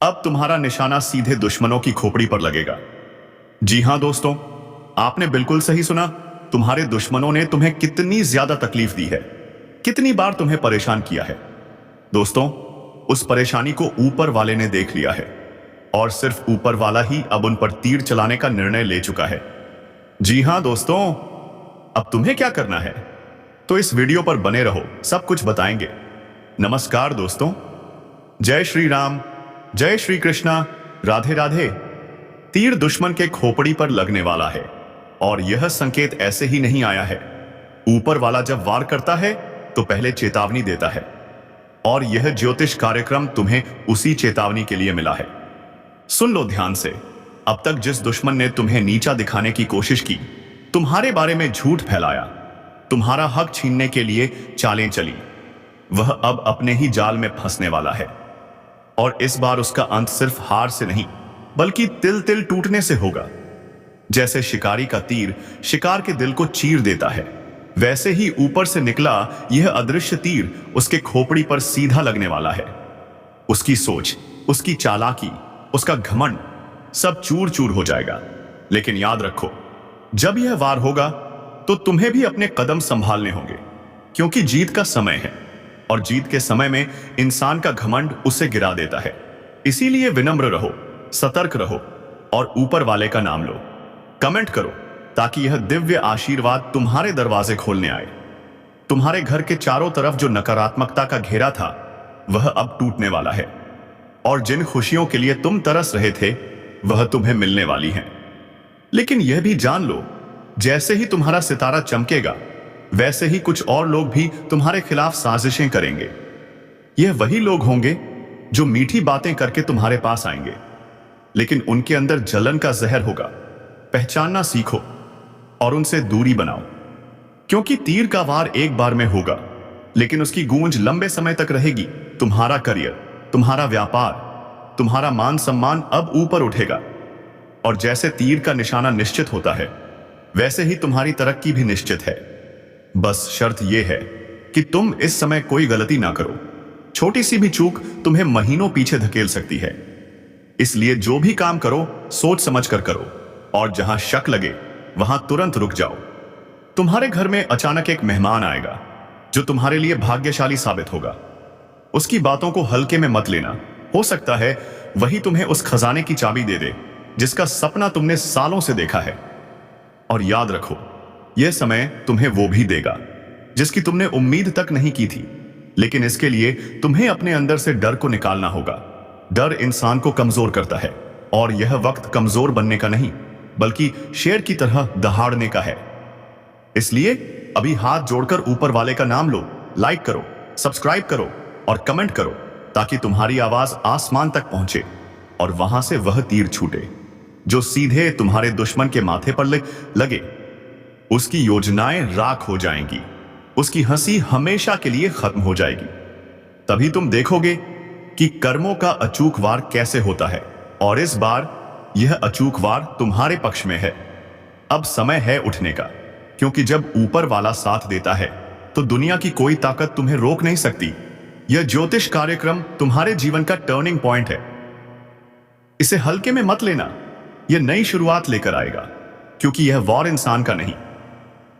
अब तुम्हारा निशाना सीधे दुश्मनों की खोपड़ी पर लगेगा। जी हां दोस्तों, आपने बिल्कुल सही सुना। तुम्हारे दुश्मनों ने तुम्हें कितनी ज्यादा तकलीफ दी है, कितनी बार तुम्हें परेशान किया है। दोस्तों, उस परेशानी को ऊपर वाले ने देख लिया है और सिर्फ ऊपर वाला ही अब उन पर तीर चलाने का निर्णय ले चुका है। जी हां दोस्तों, अब तुम्हें क्या करना है? तो इस वीडियो पर बने रहो, सब कुछ बताएंगे। नमस्कार दोस्तों, जय श्री राम, जय श्री कृष्णा, राधे राधे। तीर दुश्मन के खोपड़ी पर लगने वाला है और यह संकेत ऐसे ही नहीं आया है। ऊपर वाला जब वार करता है तो पहले चेतावनी देता है और यह ज्योतिष कार्यक्रम तुम्हें उसी चेतावनी के लिए मिला है। सुन लो ध्यान से। अब तक जिस दुश्मन ने तुम्हें नीचा दिखाने की कोशिश की, तुम्हारे बारे में झूठ फैलाया, तुम्हारा हक छीनने के लिए चालें चली, वह अब अपने ही जाल में फंसने वाला है। और इस बार उसका अंत सिर्फ हार से नहीं बल्कि तिल तिल टूटने से होगा। जैसे शिकारी का तीर शिकार के दिल को चीर देता है, वैसे ही ऊपर से निकला यह अदृश्य तीर उसके खोपड़ी पर सीधा लगने वाला है। उसकी सोच, उसकी चालाकी, उसका घमंड सब चूर चूर हो जाएगा। लेकिन याद रखो, जब यह वार होगा तो तुम्हें भी अपने कदम संभालने होंगे, क्योंकि जीत का समय है और जीत के समय में इंसान का घमंड उसे गिरा देता है। इसीलिए विनम्र रहो, सतर्क रहो और ऊपर वाले का नाम लो। कमेंट करो ताकि यह दिव्य आशीर्वाद तुम्हारे दरवाजे खोलने आए। तुम्हारे घर के चारों तरफ जो नकारात्मकता का घेरा था वह अब टूटने वाला है और जिन खुशियों के लिए तुम तरस रहे थे वह तुम्हें मिलने वाली हैं। लेकिन यह भी जान लो, जैसे ही तुम्हारा सितारा चमकेगा वैसे ही कुछ और लोग भी तुम्हारे खिलाफ साजिशें करेंगे। यह वही लोग होंगे जो मीठी बातें करके तुम्हारे पास आएंगे, लेकिन उनके अंदर जलन का जहर होगा। पहचानना सीखो और उनसे दूरी बनाओ, क्योंकि तीर का वार एक बार में होगा लेकिन उसकी गूंज लंबे समय तक रहेगी। तुम्हारा करियर, तुम्हारा व्यापार, तुम्हारा मान सम्मान अब ऊपर उठेगा और जैसे तीर का निशाना निश्चित होता है वैसे ही तुम्हारी तरक्की भी निश्चित है। बस शर्त यह है कि तुम इस समय कोई गलती ना करो। छोटी सी भी चूक तुम्हें महीनों पीछे धकेल सकती है। इसलिए जो भी काम करो सोच समझ कर करो और जहां शक लगे वहां तुरंत रुक जाओ। तुम्हारे घर में अचानक एक मेहमान आएगा जो तुम्हारे लिए भाग्यशाली साबित होगा। उसकी बातों को हल्के में मत लेना। हो सकता है वही तुम्हें उस खजाने की चाबी दे दे जिसका सपना तुमने सालों से देखा है। और याद रखो, यह समय तुम्हें वो भी देगा जिसकी तुमने उम्मीद तक नहीं की थी। लेकिन इसके लिए तुम्हें अपने अंदर से डर को निकालना होगा। डर इंसान को कमजोर करता है और यह वक्त कमजोर बनने का नहीं बल्कि शेर की तरह दहाड़ने का है। इसलिए अभी हाथ जोड़कर ऊपर वाले का नाम लो, लाइक करो, सब्सक्राइब करो और कमेंट करो ताकि तुम्हारी आवाज आसमान तक पहुंचे और वहां से वह तीर छूटे जो सीधे तुम्हारे दुश्मन के माथे पर लगे। उसकी योजनाएं राख हो जाएंगी, उसकी हंसी हमेशा के लिए खत्म हो जाएगी। तभी तुम देखोगे कि कर्मों का अचूक वार कैसे होता है और इस बार यह अचूक वार तुम्हारे पक्ष में है। अब समय है उठने का, क्योंकि जब ऊपर वाला साथ देता है तो दुनिया की कोई ताकत तुम्हें रोक नहीं सकती। यह ज्योतिष कार्यक्रम तुम्हारे जीवन का टर्निंग पॉइंट है। इसे हल्के में मत लेना, यह नई शुरुआत लेकर आएगा, क्योंकि यह वार इंसान का नहीं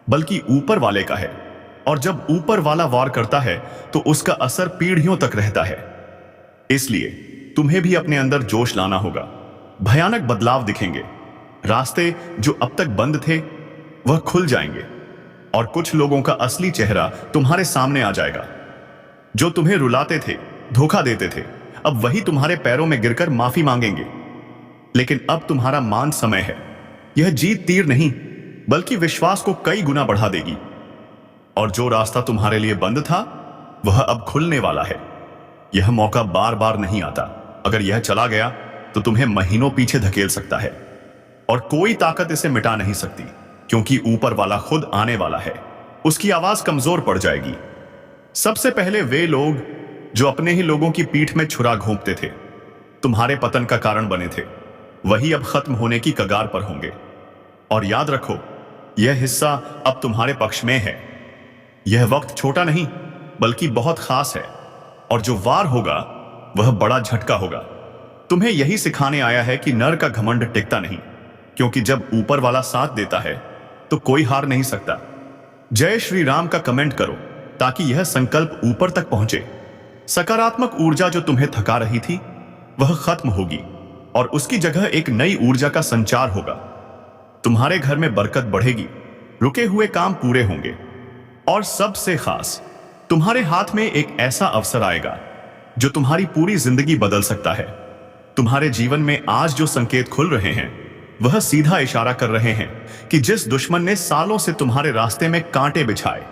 बल्कि ऊपर वाले का है। और जब ऊपर वाला वार करता है तो उसका असर पीढ़ियों तक रहता है। इसलिए तुम्हें भी अपने अंदर जोश लाना होगा। भयानक बदलाव दिखेंगे, रास्ते जो अब तक बंद थे वह खुल जाएंगे और कुछ लोगों का असली चेहरा तुम्हारे सामने आ जाएगा। जो तुम्हें रुलाते थे, धोखा देते थे, अब वही तुम्हारे पैरों में गिरकर माफी मांगेंगे। लेकिन अब तुम्हारा मान समय है। यह जीत तीर नहीं बल्कि विश्वास को कई गुना बढ़ा देगी और जो रास्ता तुम्हारे लिए बंद था वह अब खुलने वाला है। यह मौका बार बार नहीं आता। अगर यह चला गया तो तुम्हें महीनों पीछे धकेल सकता है और कोई ताकत इसे मिटा नहीं सकती, क्योंकि ऊपर वाला खुद आने वाला है। उसकी आवाज कमजोर पड़ जाएगी। सबसे पहले वे लोग जो अपने ही लोगों की पीठ में छुरा घोंपते थे, तुम्हारे पतन का कारण बने थे, वही अब खत्म होने की कगार पर होंगे। और याद रखो, यह हिस्सा अब तुम्हारे पक्ष में है। यह वक्त छोटा नहीं बल्कि बहुत खास है और जो वार होगा वह बड़ा झटका होगा। तुम्हें यही सिखाने आया है कि नर का घमंड टिकता नहीं, क्योंकि जब ऊपर वाला साथ देता है तो कोई हार नहीं सकता। जय श्री राम का कमेंट करो ताकि यह संकल्प ऊपर तक पहुंचे। सकारात्मक ऊर्जा जो तुम्हें थका रही थी वह खत्म होगी और उसकी जगह एक नई ऊर्जा का संचार होगा। तुम्हारे घर में बरकत बढ़ेगी, रुके हुए काम पूरे होंगे और सबसे खास तुम्हारे हाथ में एक ऐसा अवसर आएगा जो तुम्हारी पूरी जिंदगी बदल सकता है। तुम्हारे जीवन में आज जो संकेत खुल रहे हैं वह सीधा इशारा कर रहे हैं कि जिस दुश्मन ने सालों से तुम्हारे रास्ते में कांटे बिछाए,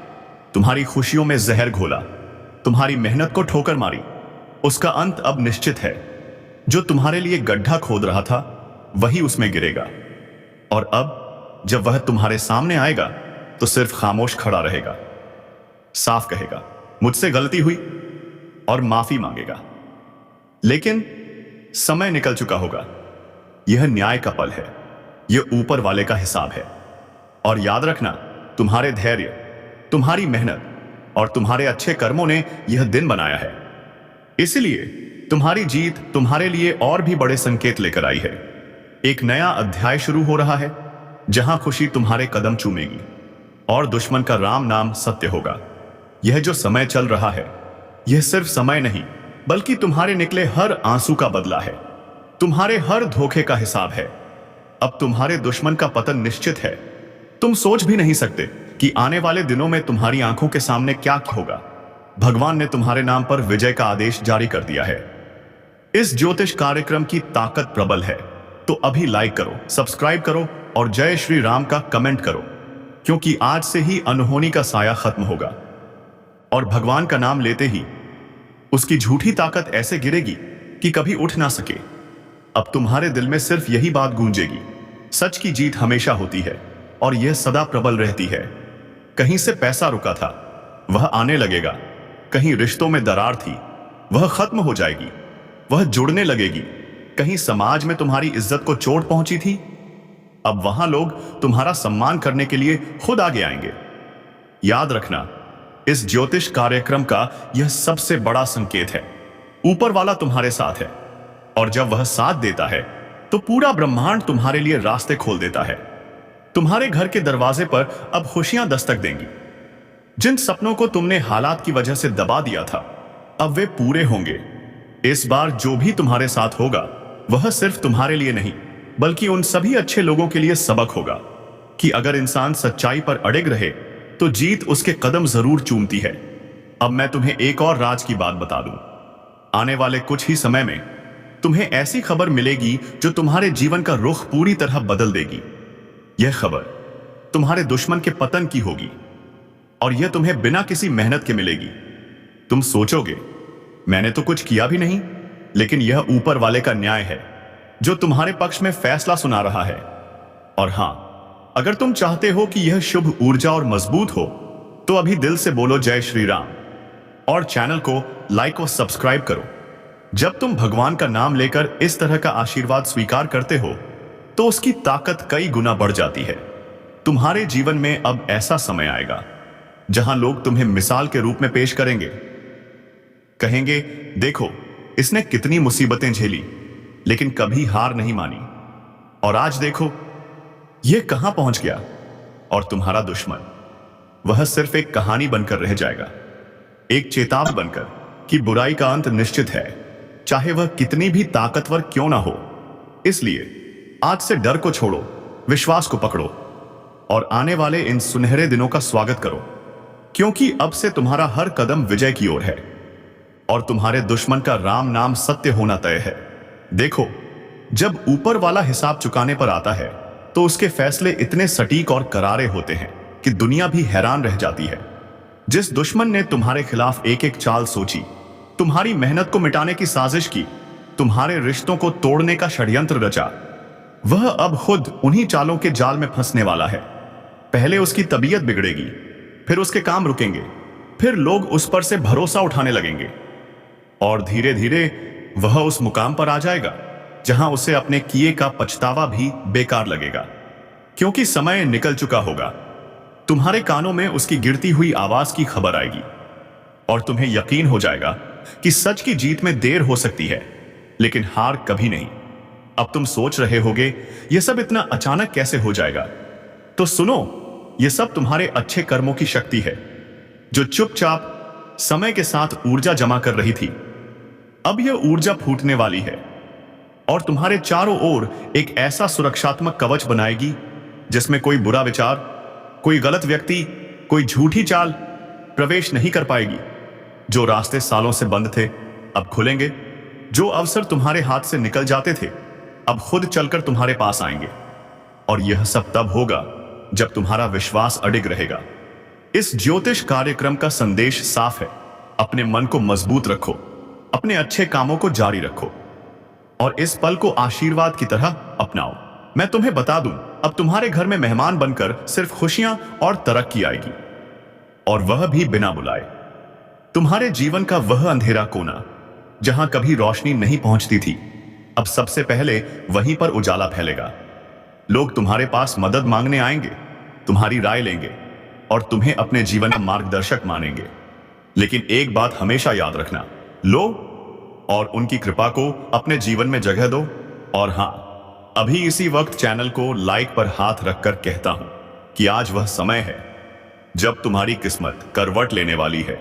तुम्हारी खुशियों में जहर घोला, तुम्हारी मेहनत को ठोकर मारी, उसका अंत अब निश्चित है। जो तुम्हारे लिए गड्ढा खोद रहा था वही उसमें गिरेगा और अब जब वह तुम्हारे सामने आएगा तो सिर्फ खामोश खड़ा रहेगा, साफ कहेगा मुझसे गलती हुई और माफी मांगेगा। लेकिन समय निकल चुका होगा। यह न्याय का पल है, यह ऊपर वाले का हिसाब है। और याद रखना, तुम्हारे धैर्य, तुम्हारी मेहनत और तुम्हारे अच्छे कर्मों ने यह दिन बनाया है। इसलिए तुम्हारी जीत तुम्हारे लिए और भी बड़े संकेत लेकर आई है। एक नया अध्याय शुरू हो रहा है जहां खुशी तुम्हारे कदम चूमेगी और दुश्मन का राम नाम सत्य होगा। यह जो समय चल रहा है यह सिर्फ समय नहीं बल्कि तुम्हारे निकले हर आंसू का बदला है, तुम्हारे हर धोखे का हिसाब है। अब तुम्हारे दुश्मन का पतन निश्चित है। तुम सोच भी नहीं सकते कि आने वाले दिनों में तुम्हारी आंखों के सामने क्या होगा। भगवान ने तुम्हारे नाम पर विजय का आदेश जारी कर दिया है। इस ज्योतिष कार्यक्रम की ताकत प्रबल है, तो अभी लाइक करो, सब्सक्राइब करो और जय श्री राम का कमेंट करो, क्योंकि आज से ही अनहोनी का साया खत्म होगा और भगवान का नाम लेते ही उसकी झूठी ताकत ऐसे गिरेगी कि कभी उठ ना सके। अब तुम्हारे दिल में सिर्फ यही बात गूंजेगी, सच की जीत हमेशा होती है और यह सदा प्रबल रहती है। कहीं से पैसा रुका था वह आने लगेगा, कहीं रिश्तों में दरार थी वह खत्म हो जाएगी, वह जुड़ने लगेगी। कहीं समाज में तुम्हारी इज्जत को चोट पहुंची थी, अब वहां लोग तुम्हारा सम्मान करने के लिए खुद आगे आएंगे। याद रखना, इस ज्योतिष कार्यक्रम का यह सबसे बड़ा संकेत है। ऊपर वाला तुम्हारे साथ है और जब वह साथ देता है तो पूरा ब्रह्मांड तुम्हारे लिए रास्ते खोल देता है। तुम्हारे घर के दरवाजे पर अब खुशियां दस्तक देंगी। जिन सपनों को तुमने हालात की वजह से दबा दिया था अब वे पूरे होंगे। इस बार जो भी तुम्हारे साथ होगा वह सिर्फ तुम्हारे लिए नहीं बल्कि उन सभी अच्छे लोगों के लिए सबक होगा कि अगर इंसान सच्चाई पर अड़िग रहे तो जीत उसके कदम जरूर चूमती है। अब मैं तुम्हें एक और राज की बात बता दूं। आने वाले कुछ ही समय में तुम्हें ऐसी खबर मिलेगी जो तुम्हारे जीवन का रुख पूरी तरह बदल देगी। यह खबर तुम्हारे दुश्मन के पतन की होगी और यह तुम्हें बिना किसी मेहनत के मिलेगी। तुम सोचोगे मैंने तो कुछ किया भी नहीं, लेकिन यह ऊपर वाले का न्याय है जो तुम्हारे पक्ष में फैसला सुना रहा है। और हां, अगर तुम चाहते हो कि यह शुभ ऊर्जा और मजबूत हो तो अभी दिल से बोलो जय श्री राम और चैनल को लाइक और सब्सक्राइब करो। जब तुम भगवान का नाम लेकर इस तरह का आशीर्वाद स्वीकार करते हो तो उसकी ताकत कई गुना बढ़ जाती है। तुम्हारे जीवन में अब ऐसा समय आएगा जहां लोग तुम्हें मिसाल के रूप में पेश करेंगे। कहेंगे देखो इसने कितनी मुसीबतें झेली लेकिन कभी हार नहीं मानी, और आज देखो यह कहां पहुंच गया। और तुम्हारा दुश्मन वह सिर्फ एक कहानी बनकर रह जाएगा, एक चेतावनी बनकर कि बुराई का अंत निश्चित है, चाहे वह कितनी भी ताकतवर क्यों ना हो। इसलिए आज से डर को छोड़ो, विश्वास को पकड़ो और आने वाले इन सुनहरे दिनों का स्वागत करो, क्योंकि अब से तुम्हारा हर कदम विजय की ओर है और तुम्हारे दुश्मन का राम नाम सत्य होना तय है। देखो, जब ऊपर वाला हिसाब चुकाने पर आता है तो उसके फैसले इतने सटीक और करारे होते हैं कि दुनिया भी हैरान रह जाती है। जिस दुश्मन ने तुम्हारे खिलाफ एक एक चाल सोची, तुम्हारी मेहनत को मिटाने की साजिश की, तुम्हारे रिश्तों को तोड़ने का षड्यंत्र रचा, वह अब खुद उन्हीं चालों के जाल में फंसने वाला है। पहले उसकी तबीयत बिगड़ेगी, फिर उसके काम रुकेंगे, फिर लोग उस पर से भरोसा उठाने लगेंगे और धीरे धीरे वह उस मुकाम पर आ जाएगा जहां उसे अपने किए का पछतावा भी बेकार लगेगा, क्योंकि समय निकल चुका होगा। तुम्हारे कानों में उसकी गिरती हुई आवाज की खबर आएगी और तुम्हें यकीन हो जाएगा कि सच की जीत में देर हो सकती है लेकिन हार कभी नहीं। अब तुम सोच रहे होगे यह सब इतना अचानक कैसे हो जाएगा। तो सुनो, यह सब तुम्हारे अच्छे कर्मों की शक्ति है जो चुपचाप समय के साथ ऊर्जा जमा कर रही थी। अब यह ऊर्जा फूटने वाली है और तुम्हारे चारों ओर एक ऐसा सुरक्षात्मक कवच बनाएगी जिसमें कोई बुरा विचार, कोई गलत व्यक्ति, कोई झूठी चाल प्रवेश नहीं कर पाएगी। जो रास्ते सालों से बंद थे अब खुलेंगे। जो अवसर तुम्हारे हाथ से निकल जाते थे अब खुद चलकर तुम्हारे पास आएंगे। और यह सब तब होगा जब तुम्हारा विश्वास अडिग रहेगा। इस ज्योतिष कार्यक्रम का संदेश साफ है। अपने मन को मजबूत रखो, अपने अच्छे कामों को जारी रखो और इस पल को आशीर्वाद की तरह अपनाओ। मैं तुम्हें बता दूं, अब तुम्हारे घर में मेहमान बनकर सिर्फ खुशियां और तरक्की आएगी, और वह भी बिना बुलाए। तुम्हारे जीवन का वह अंधेरा कोना जहां कभी रोशनी नहीं पहुंचती थी, अब सबसे पहले वहीं पर उजाला फैलेगा। लोग तुम्हारे पास मदद मांगने आएंगे, तुम्हारी राय लेंगे और तुम्हें अपने जीवन का मार्गदर्शक मानेंगे। लेकिन एक बात हमेशा याद रखना, लो और उनकी कृपा को अपने जीवन में जगह दो। और हां, अभी इसी वक्त चैनल को लाइक पर हाथ रखकर कहता हूं कि आज वह समय है जब तुम्हारी किस्मत करवट लेने वाली है।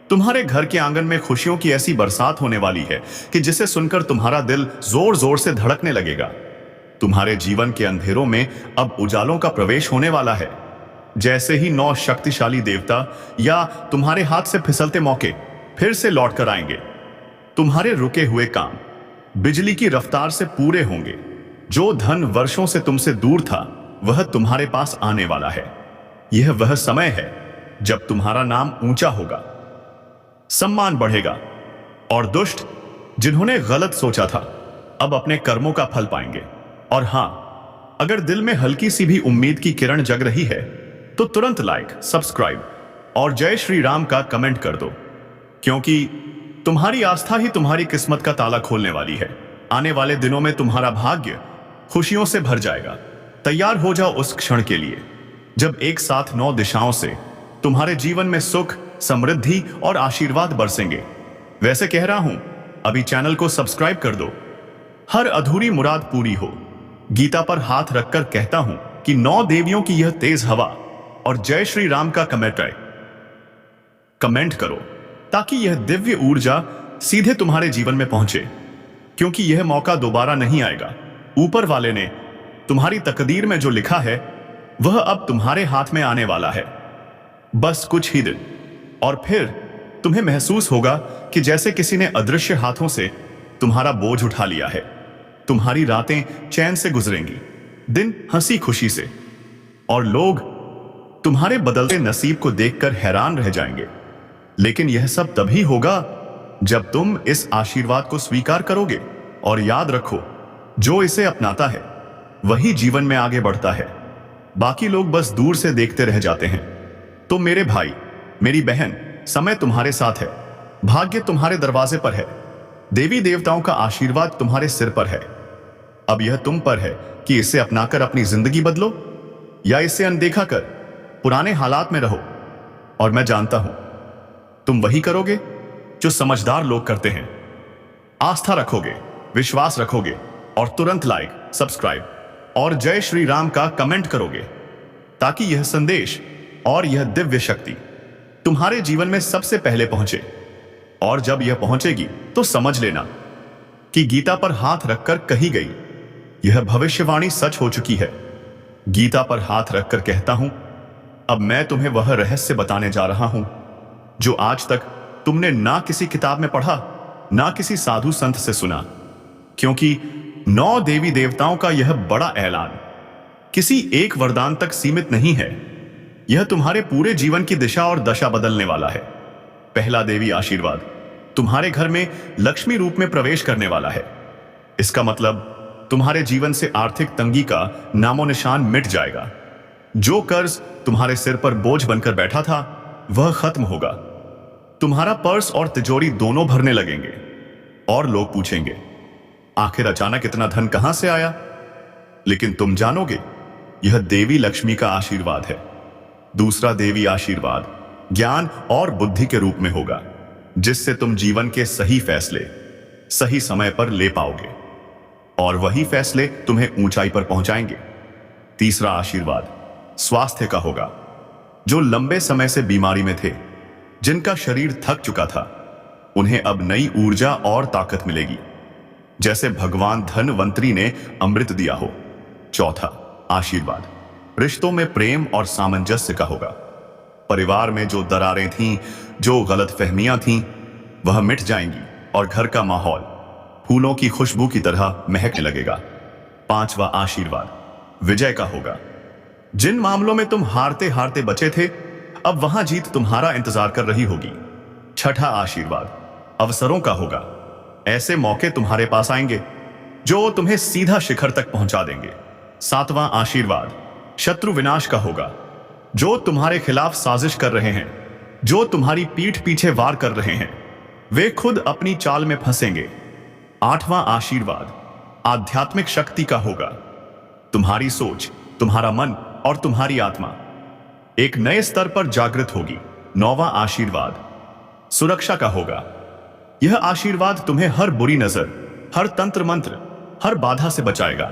तुम्हारे घर के आंगन में खुशियों की ऐसी बरसात होने वाली है कि जिसे सुनकर तुम्हारा दिल जोर जोर से धड़कने लगेगा। तुम्हारे जीवन के अंधेरों में अब उजालों का प्रवेश होने वाला है। जैसे ही 9 शक्तिशाली देवता या तुम्हारे हाथ से फिसलते मौके फिर से लौट कर आएंगे, तुम्हारे रुके हुए काम बिजली की रफ्तार से पूरे होंगे। जो धन वर्षों से तुमसे दूर था वह तुम्हारे पास आने वाला है। यह वह समय है जब तुम्हारा नाम ऊंचा होगा, सम्मान बढ़ेगा और दुष्ट जिन्होंने गलत सोचा था अब अपने कर्मों का फल पाएंगे। और हां, अगर दिल में हल्की सी भी उम्मीद की किरण जग रही है तो तुरंत लाइक, सब्सक्राइब और जय श्री राम का कमेंट कर दो, क्योंकि तुम्हारी आस्था ही तुम्हारी किस्मत का ताला खोलने वाली है। आने वाले दिनों में तुम्हारा भाग्य खुशियों से भर जाएगा। तैयार हो जाओ उस क्षण के लिए जब एक साथ 9 दिशाओं से तुम्हारे जीवन में सुख, समृद्धि और आशीर्वाद बरसेंगे। वैसे कह रहा हूं, अभी चैनल को सब्सक्राइब कर दो। हर अधूरी मुराद पूरी हो। गीता पर हाथ रखकर कहता हूं कि 9 देवियों की यह तेज हवा और जय श्री राम का कमेंट करो ताकि यह दिव्य ऊर्जा सीधे तुम्हारे जीवन में पहुंचे, क्योंकि यह मौका दोबारा नहीं आएगा। ऊपर वाले ने तुम्हारी तकदीर में जो लिखा है वह अब तुम्हारे हाथ में आने वाला है। बस कुछ ही दिन और फिर तुम्हें महसूस होगा कि जैसे किसी ने अदृश्य हाथों से तुम्हारा बोझ उठा लिया है। तुम्हारी रातें चैन से गुजरेंगी, दिन हंसी खुशी से, और लोग तुम्हारे बदलते नसीब को देखकर हैरान रह जाएंगे। लेकिन यह सब तभी होगा जब तुम इस आशीर्वाद को स्वीकार करोगे। और याद रखो, जो इसे अपनाता है वही जीवन में आगे बढ़ता है। बाकी लोग बस दूर से देखते रह जाते हैं। तो मेरे भाई, मेरी बहन, समय तुम्हारे साथ है, भाग्य तुम्हारे दरवाजे पर है, देवी देवताओं का आशीर्वाद तुम्हारे सिर पर है। अब यह तुम पर है कि इसे अपनाकर अपनी जिंदगी बदलो या इसे अनदेखा कर पुराने हालात में रहो। और मैं जानता हूं तुम वही करोगे जो समझदार लोग करते हैं। आस्था रखोगे, विश्वास रखोगे और तुरंत लाइक, सब्सक्राइब और जय श्री राम का कमेंट करोगे ताकि यह संदेश और यह दिव्य शक्ति तुम्हारे जीवन में सबसे पहले पहुंचे। और जब यह पहुंचेगी तो समझ लेना कि गीता पर हाथ रखकर कही गई यह भविष्यवाणी सच हो चुकी है। गीता पर हाथ रखकर कहता हूं, अब मैं तुम्हें वह रहस्य बताने जा रहा हूं जो आज तक तुमने ना किसी किताब में पढ़ा, ना किसी साधु संत से सुना। क्योंकि 9 देवी देवताओं का यह बड़ा ऐलान किसी एक वरदान तक सीमित नहीं है। यह तुम्हारे पूरे जीवन की दिशा और दशा बदलने वाला है। पहला देवी आशीर्वाद तुम्हारे घर में लक्ष्मी रूप में प्रवेश करने वाला है। इसका मतलब तुम्हारे जीवन से आर्थिक तंगी का नामो निशान मिट जाएगा। जो कर्ज तुम्हारे सिर पर बोझ बनकर बैठा था वह खत्म होगा। तुम्हारा पर्स और तिजोरी दोनों भरने लगेंगे और लोग पूछेंगे, आखिर अचानक इतना धन कहां से आया? लेकिन तुम जानोगे, यह देवी लक्ष्मी का आशीर्वाद है। दूसरा देवी आशीर्वाद ज्ञान और बुद्धि के रूप में होगा, जिससे तुम जीवन के सही फैसले, सही समय पर ले पाओगे और वही फैसले तुम्हें ऊंचाई पर पहुंचाएंगे। तीसरा आशीर्वाद स्वास्थ्य का होगा। जो लंबे समय से बीमारी में थे, जिनका शरीर थक चुका था, उन्हें अब नई ऊर्जा और ताकत मिलेगी, जैसे भगवान धनवंतरी ने अमृत दिया हो। चौथा आशीर्वाद रिश्तों में प्रेम और सामंजस्य का होगा। परिवार में जो दरारें थीं, जो गलतफहमियां थीं, वह मिट जाएंगी और घर का माहौल फूलों की खुशबू की तरह महकने लगेगा। पांचवा आशीर्वाद विजय का होगा। जिन मामलों में तुम हारते हारते बचे थे, अब वहां जीत तुम्हारा इंतजार कर रही होगी। छठा आशीर्वाद अवसरों का होगा। ऐसे मौके तुम्हारे पास आएंगे जो तुम्हें सीधा शिखर तक पहुंचा देंगे। सातवां आशीर्वाद शत्रु विनाश का होगा। जो तुम्हारे खिलाफ साजिश कर रहे हैं, जो तुम्हारी पीठ पीछे वार कर रहे हैं, वे खुद अपनी चाल में फंसेंगे। आठवां आशीर्वाद आध्यात्मिक शक्ति का होगा। तुम्हारी सोच, तुम्हारा मन और तुम्हारी आत्मा एक नए स्तर पर जागृत होगी। नौवां आशीर्वाद सुरक्षा का होगा। यह आशीर्वाद तुम्हें हर बुरी नजर, हर तंत्र मंत्र, हर बाधा से बचाएगा।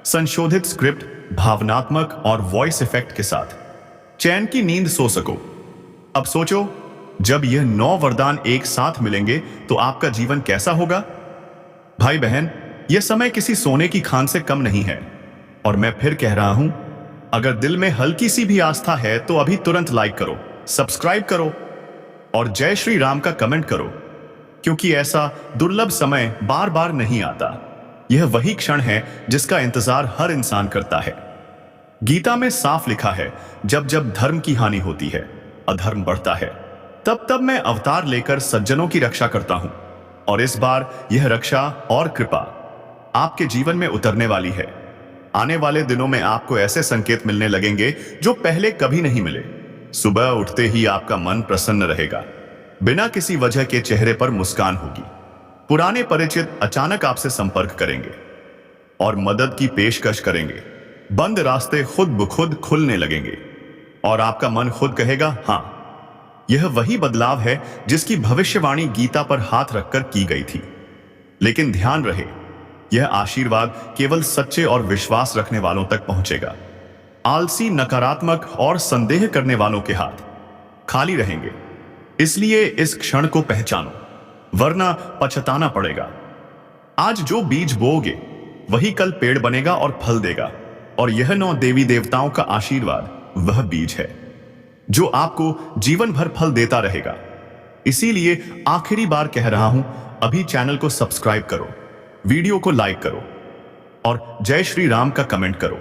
संशोधित स्क्रिप्ट, भावनात्मक और वॉइस इफेक्ट के साथ चैन की नींद सो सको। अब सोचो, जब यह 9 वरदान एक साथ मिलेंगे तो आपका जीवन कैसा होगा। भाई बहन, यह समय किसी सोने की खान से कम नहीं है। और मैं फिर कह रहा हूं, अगर दिल में हल्की सी भी आस्था है तो अभी तुरंत लाइक करो, सब्सक्राइब करो और जय श्री राम का कमेंट करो, क्योंकि ऐसा दुर्लभ समय बार बार नहीं आता। यह वही क्षण है जिसका इंतजार हर इंसान करता है। गीता में साफ लिखा है, जब जब धर्म की हानि होती है, अधर्म बढ़ता है, तब तब मैं अवतार लेकर सज्जनों की रक्षा करता हूं। और इस बार यह रक्षा और कृपा आपके जीवन में उतरने वाली है। आने वाले दिनों में आपको ऐसे संकेत मिलने लगेंगे जो पहले कभी नहीं मिले। सुबह उठते ही आपका मन प्रसन्न रहेगा, बिना किसी वजह के चेहरे पर मुस्कान होगी। पुराने परिचित अचानक आपसे संपर्क करेंगे और मदद की पेशकश करेंगे। बंद रास्ते खुद ब खुद खुलने लगेंगे और आपका मन खुद कहेगा हाँ। यह वही बदलाव है जिसकी भविष्यवाणी गीता पर हाथ रखकर की गई थी। लेकिन ध्यान रहे, यह आशीर्वाद केवल सच्चे और विश्वास रखने वालों तक पहुंचेगा। आलसी, नकारात्मक और संदेह करने वालों के हाथ खाली रहेंगे। इसलिए इस क्षण को पहचानो, वरना पछताना पड़ेगा। आज जो बीज बोओगे वही कल पेड़ बनेगा और फल देगा। और यह 9 देवी देवताओं का आशीर्वाद वह बीज है जो आपको जीवन भर फल देता रहेगा। इसीलिए आखिरी बार कह रहा हूं, अभी चैनल को सब्सक्राइब करो, वीडियो को लाइक करो और जय श्री राम का कमेंट करो,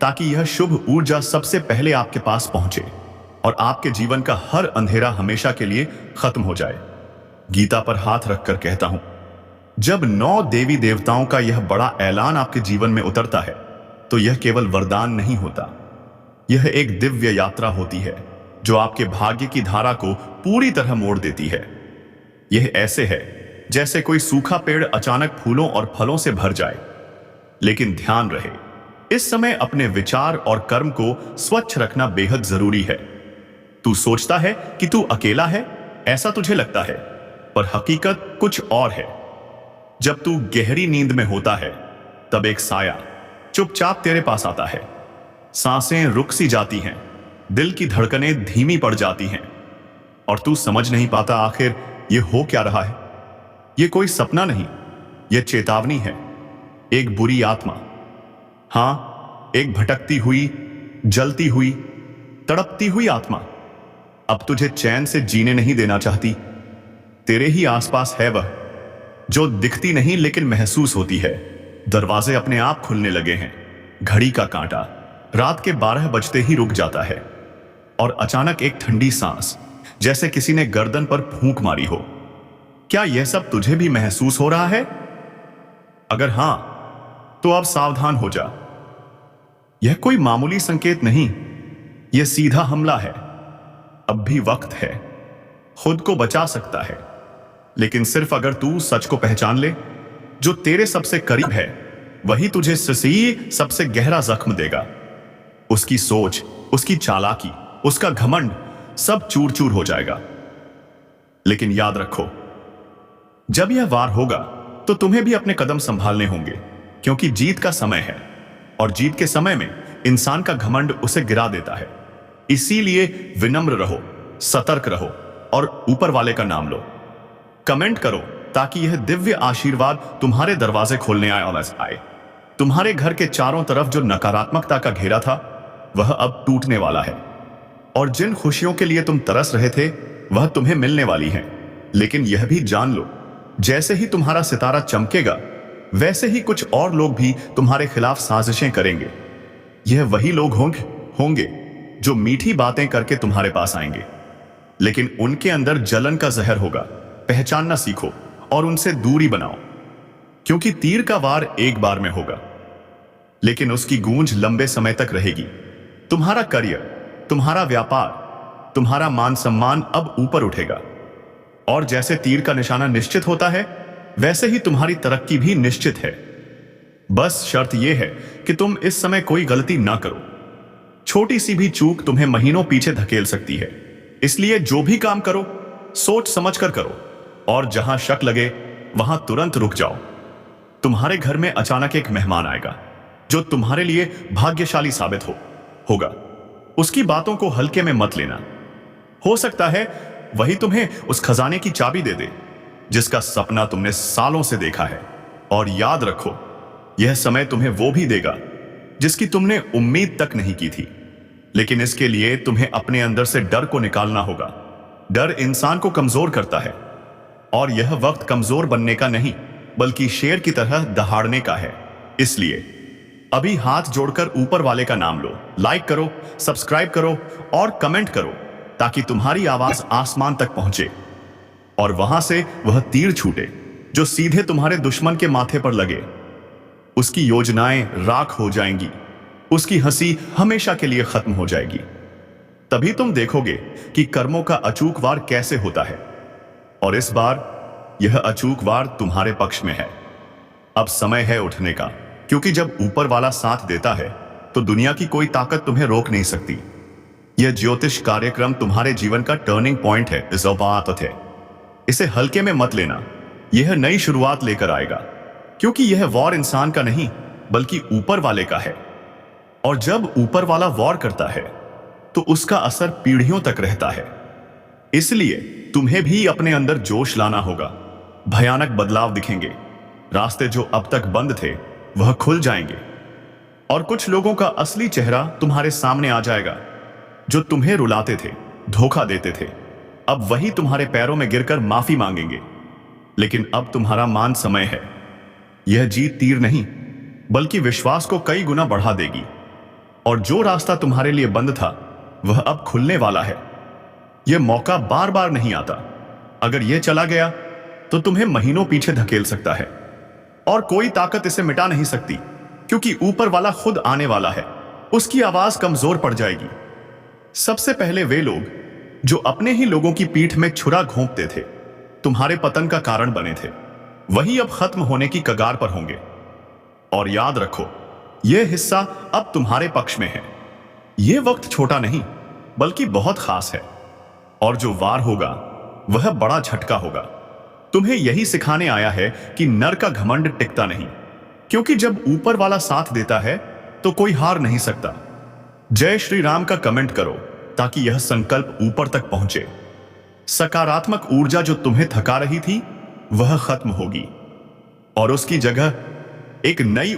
ताकि यह शुभ ऊर्जा सबसे पहले आपके पास पहुंचे और आपके जीवन का हर अंधेरा हमेशा के लिए खत्म हो जाए। गीता पर हाथ रखकर कहता हूं, जब 9 देवी देवताओं का यह बड़ा ऐलान आपके जीवन में उतरता है तो यह केवल वरदान नहीं होता, यह एक दिव्य यात्रा होती है जो आपके भाग्य की धारा को पूरी तरह मोड़ देती है। यह ऐसे है जैसे कोई सूखा पेड़ अचानक फूलों और फलों से भर जाए। लेकिन ध्यान रहे, इस समय अपने विचार और कर्म को स्वच्छ रखना बेहद जरूरी है। तू सोचता है कि तू अकेला है, ऐसा तुझे लगता है, पर हकीकत कुछ और है। जब तू गहरी नींद में होता है, तब एक साया चुपचाप तेरे पास आता है। सांसें रुक सी जाती हैं, दिल की धड़कनें धीमी पड़ जाती हैं और तू समझ नहीं पाता आखिर ये हो क्या रहा है। ये कोई सपना नहीं, ये चेतावनी है। एक बुरी आत्मा, हां, एक भटकती हुई, जलती हुई, तड़पती हुई आत्मा अब तुझे चैन से जीने नहीं देना चाहती। तेरे ही आसपास है वह, जो दिखती नहीं लेकिन महसूस होती है। दरवाजे अपने आप खुलने लगे हैं। घड़ी का कांटा रात के 12 बजते ही रुक जाता है और अचानक एक ठंडी सांस, जैसे किसी ने गर्दन पर फूंक मारी हो। क्या यह सब तुझे भी महसूस हो रहा है? अगर हां, तो अब सावधान हो जा। यह कोई मामूली संकेत नहीं, यह सीधा हमला है। अब भी वक्त है, खुद को बचा सकता है, लेकिन सिर्फ अगर तू सच को पहचान ले। जो तेरे सबसे करीब है वही तुझे सबसे गहरा जख्म देगा। उसकी सोच, उसकी चालाकी, उसका घमंड सब चूर चूर हो जाएगा। लेकिन याद रखो, जब यह वार होगा तो तुम्हें भी अपने कदम संभालने होंगे, क्योंकि जीत का समय है और जीत के समय में इंसान का घमंड उसे गिरा देता है। इसीलिए विनम्र रहो, सतर्क रहो और ऊपर वाले का नाम लो। कमेंट करो ताकि यह दिव्य आशीर्वाद तुम्हारे दरवाजे खोलने आए। तुम्हारे घर के चारों तरफ जो नकारात्मकता का घेरा था वह अब टूटने वाला है, और जिन खुशियों के लिए तुम तरस रहे थे वह तुम्हें मिलने वाली हैं। लेकिन यह भी जान लो, जैसे ही तुम्हारा सितारा चमकेगा वैसे ही कुछ और लोग भी तुम्हारे खिलाफ साजिशें करेंगे। यह वही लोग होंगे जो मीठी बातें करके तुम्हारे पास आएंगे, लेकिन उनके अंदर जलन का जहर होगा। पहचानना सीखो और उनसे दूरी बनाओ, क्योंकि तीर का वार एक बार में होगा, लेकिन उसकी गूंज लंबे समय तक रहेगी। तुम्हारा करियर, तुम्हारा व्यापार, तुम्हारा मान सम्मान अब ऊपर उठेगा, और जैसे तीर का निशाना निश्चित होता है वैसे ही तुम्हारी तरक्की भी निश्चित है। बस शर्त यह है कि तुम इस समय कोई गलती ना करो। छोटी सी भी चूक तुम्हें महीनों पीछे धकेल सकती है। इसलिए जो भी काम करो सोच समझ कर करो, और जहां शक लगे वहां तुरंत रुक जाओ। तुम्हारे घर में अचानक एक मेहमान आएगा जो तुम्हारे लिए भाग्यशाली साबित होगा। उसकी बातों को हल्के में मत लेना। हो सकता है वही तुम्हें उस खजाने की चाबी दे दे जिसका सपना तुमने सालों से देखा है। और याद रखो, यह समय तुम्हें वो भी देगा जिसकी तुमने उम्मीद तक नहीं की थी। लेकिन इसके लिए तुम्हें अपने अंदर से डर को निकालना होगा। डर इंसान को कमजोर करता है, और यह वक्त कमजोर बनने का नहीं बल्कि शेर की तरह दहाड़ने का है। इसलिए अभी हाथ जोड़कर ऊपर वाले का नाम लो, लाइक करो, सब्सक्राइब करो और कमेंट करो, ताकि तुम्हारी आवाज आसमान तक पहुंचे और वहां से वह तीर छूटे जो सीधे तुम्हारे दुश्मन के माथे पर लगे। उसकी योजनाएं राख हो जाएंगी, उसकी हंसी हमेशा के लिए खत्म हो जाएगी। तभी तुम देखोगे कि कर्मों का अचूक वार कैसे होता है, और इस बार यह अचूक वार तुम्हारे पक्ष में है। अब समय है उठने का, क्योंकि जब ऊपर वाला साथ देता है तो दुनिया की कोई ताकत तुम्हें रोक नहीं सकती। यह ज्योतिष कार्यक्रम तुम्हारे जीवन का टर्निंग पॉइंट है। इस बात है, इसे हल्के में मत लेना। यह नई शुरुआत लेकर आएगा, क्योंकि यह वॉर इंसान का नहीं बल्कि ऊपर वाले का है। और जब ऊपर वाला वॉर करता है तो उसका असर पीढ़ियों तक रहता है। इसलिए तुम्हें भी अपने अंदर जोश लाना होगा। भयानक बदलाव दिखेंगे। रास्ते जो अब तक बंद थे वह खुल जाएंगे, और कुछ लोगों का असली चेहरा तुम्हारे सामने आ जाएगा। जो तुम्हें रुलाते थे, धोखा देते थे, अब वही तुम्हारे पैरों में गिरकर माफी मांगेंगे। लेकिन अब तुम्हारा मान समय है। यह जीत तीर नहीं बल्कि विश्वास को कई गुना बढ़ा देगी, और जो रास्ता तुम्हारे लिए बंद था वह अब खुलने वाला है। यह मौका बार बार नहीं आता। अगर यह चला गया तो तुम्हें महीनों पीछे धकेल सकता है, और कोई ताकत इसे मिटा नहीं सकती, क्योंकि ऊपर वाला खुद आने वाला है। उसकी आवाज कमजोर पड़ जाएगी। सबसे पहले वे लोग जो अपने ही लोगों की पीठ में छुरा घोंपते थे, तुम्हारे पतन का कारण बने थे, वही अब खत्म होने की कगार पर होंगे। और याद रखो, यह हिस्सा अब तुम्हारे पक्ष में है। यह वक्त छोटा नहीं बल्कि बहुत खास है, और जो वार होगा वह बड़ा झटका होगा। तुम्हें यही सिखाने आया है कि नर का घमंड टिकता नहीं, क्योंकि जब ऊपर वाला साथ देता है तो कोई हार नहीं सकता। जय श्री राम का कमेंट करो ताकि यह संकल्प ऊपर तक पहुंचे। सकारात्मक ऊर्जा जो तुम्हें थका रही थी वह खत्म होगी, और उसकी जगह एक नई